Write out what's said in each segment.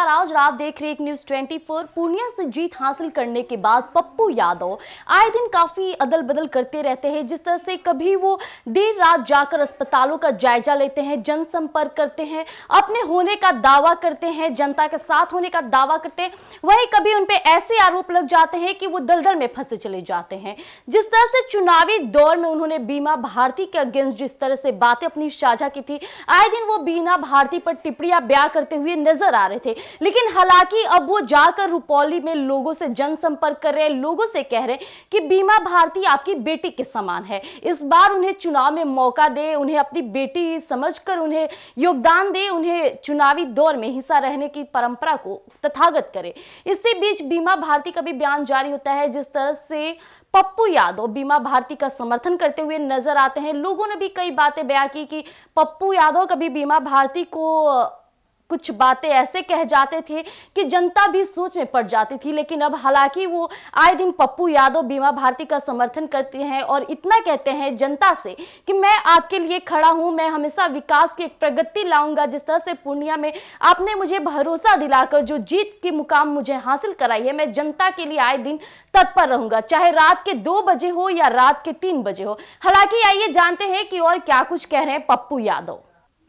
नमस्कार, आज आप देख रहे हैं एक न्यूज 24। पूर्णिया से जीत हासिल करने के बाद पप्पू यादव आए दिन काफी अदल बदल करते रहते हैं। जिस तरह से कभी वो देर रात जाकर अस्पतालों का जायजा लेते हैं, जनसंपर्क करते हैं, अपने होने का दावा करते हैं, जनता के साथ होने का दावा करते हैं, वहीं कभी उन पे ऐसे आरोप लग जाते हैं कि वो दलदल में फंसे चले जाते हैं। जिस तरह से चुनावी दौर में उन्होंने बीमा भारती के अगेंस्ट जिस तरह से बातें अपनी साझा की थी, आए दिन वो बीमा भारती पर टिप्पणियां बयां करते हुए नजर आ रहे थे। लेकिन हालांकि अब वो जाकर रुपौली में लोगों से जनसंपर्क कर रहे हैं, लोगों से कह रहे हैं कि बीमा भारती आपकी बेटी के समान है, इस बार उन्हें चुनाव में मौका दे, उन्हें अपनी बेटी समझकर उन्हें योगदान दे, उन्हें चुनावी दौर में हिस्सा रहने की परंपरा को तथागत करे। इसी बीच बीमा भारती का भी बयान जारी होता है। जिस तरह से पप्पू यादव बीमा भारती का समर्थन करते हुए नजर आते हैं, लोगों ने भी कई बातें बयां की कि पप्पू यादव कभी बीमा भारती को कुछ बातें ऐसे कह जाते थे कि जनता भी सोच में पड़ जाती थी। लेकिन अब हालांकि वो आए दिन पप्पू यादव बीमा भारती का समर्थन करते हैं और इतना कहते हैं जनता से कि मैं आपके लिए खड़ा हूं, मैं हमेशा विकास की एक प्रगति लाऊंगा। जिस तरह से पूर्णिया में आपने मुझे भरोसा दिलाकर जो जीत की मुकाम मुझे हासिल कराई है, मैं जनता के लिए आए दिन तत्पर रहूंगा, चाहे रात के 2 बजे हो या रात के 3 बजे हो। हालांकि आइए जानते हैं कि और क्या कुछ कह रहे हैं पप्पू यादव।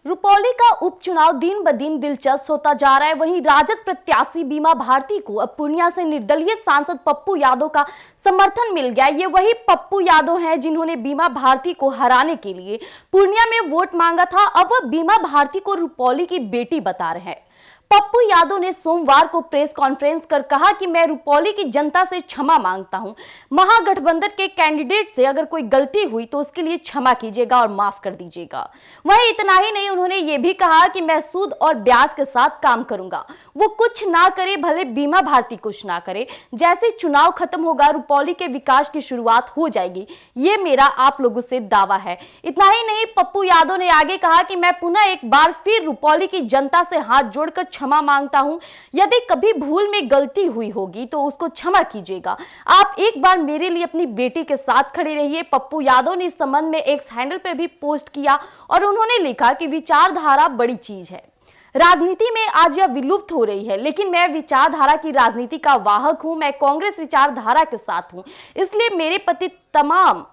रुपौली का उपचुनाव दिन ब दिन दिलचस्प होता जा रहा है। वहीं राजद प्रत्याशी बीमा भारती को अब पूर्णिया से निर्दलीय सांसद पप्पू यादव का समर्थन मिल गया। ये वही पप्पू यादव हैं जिन्होंने बीमा भारती को हराने के लिए पूर्णिया में वोट मांगा था। अब वह बीमा भारती को रुपौली की बेटी बता रहे हैं। पप्पू यादव ने सोमवार को प्रेस कॉन्फ्रेंस कर कहा कि मैं रुपौली की जनता से क्षमा मांगता हूं। महागठबंधन के कैंडिडेट से अगर कोई गलती हुई तो उसके लिए क्षमा कीजिएगा और माफ कर दीजिएगा। वहीं इतना ही नहीं, उन्होंने ये भी कहा कि मैं सूद और ब्याज के साथ काम करूंगा, वो कुछ ना करे भले बीमा भारती कुछ ना करे, जैसे चुनाव खत्म होगा रुपौली के विकास की शुरुआत हो जाएगी, ये मेरा आप लोगों से दावा है। इतना ही नहीं, पप्पू यादव ने आगे कहा कि मैं पुनः एक बार फिर रुपौली की जनता से हाथ जोड़कर क्षमा मांगता हूं। यदि कभी भूल में गलती हुई होगी तो उसको क्षमा कीजिएगा। आप एक बार मेरे लिए अपनी बेटी के साथ खड़े रहिए। पप्पू यादव ने इस संबंध में एक्स हैंडल पर भी पोस्ट किया और उन्होंने लिखा कि विचारधारा बड़ी चीज है, राजनीति में आज यह विलुप्त हो रही है, लेकिन मैं विचारधारा की राजनीति का वाहक हूं। मैं कांग्रेस विचारधारा के साथ हूं, इसलिए मेरे प्रति तमाम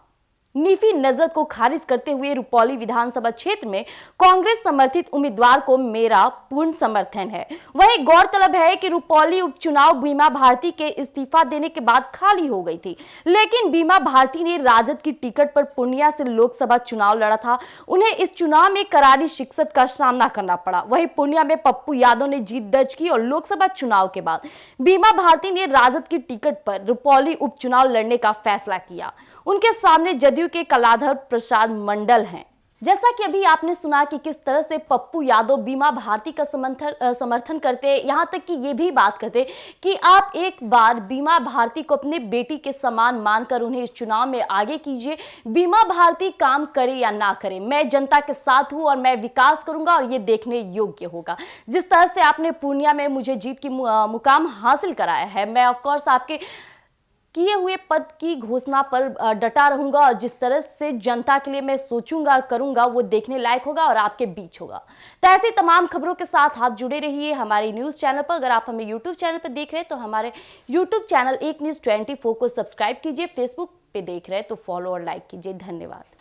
नीफी नजर को खारिज करते हुए रुपौली विधानसभा क्षेत्र में कांग्रेस समर्थित उम्मीदवार को मेरा पूर्ण समर्थन है। वहीं गौरतलब है कि रुपौली उपचुनाव बीमा भारती के इस्तीफा देने के बाद खाली हो गई थी, लेकिन बीमा भारती ने राजद की टिकट पर पूर्णिया से लोकसभा चुनाव लड़ा था। उन्हें इस चुनाव में करारी शिकस्त का सामना करना पड़ा। वहीं पूर्णिया में पप्पू यादव ने जीत दर्ज की और लोकसभा चुनाव के बाद बीमा भारती ने राजद की टिकट पर रुपौली उपचुनाव लड़ने का फैसला किया। उनके सामने जदयू के कलाधर प्रसाद मंडल हैं। जैसा कि अभी आपने सुना कि किस तरह से पप्पू यादव बीमा भारती का समर्थन करते, यहां तक कि ये भी बात करते कि आप एक बार बीमा भारती को अपने बेटी के समान मानकर उन्हें इस चुनाव में आगे कीजिए। बीमा भारती काम करे या ना करे, मैं जनता के साथ हूं और मैं विकास करूंगा और ये देखने योग्य होगा। जिस तरह से आपने पूर्णिया में मुझे जीत की मुकाम हासिल कराया है, मैं ऑफकोर्स आपके किए हुए पद की घोषणा पर डटा रहूंगा और जिस तरह से जनता के लिए मैं सोचूंगा और करूंगा वो देखने लायक होगा और आपके बीच होगा। तो ऐसी तमाम खबरों के साथ आप जुड़े रहिए हमारे न्यूज चैनल पर। अगर आप हमें यूट्यूब चैनल पर देख रहे हैं तो हमारे यूट्यूब चैनल एक न्यूज 24 को सब्सक्राइब कीजिए। फेसबुक पे देख रहे हैं तो फॉलो और लाइक कीजिए। धन्यवाद।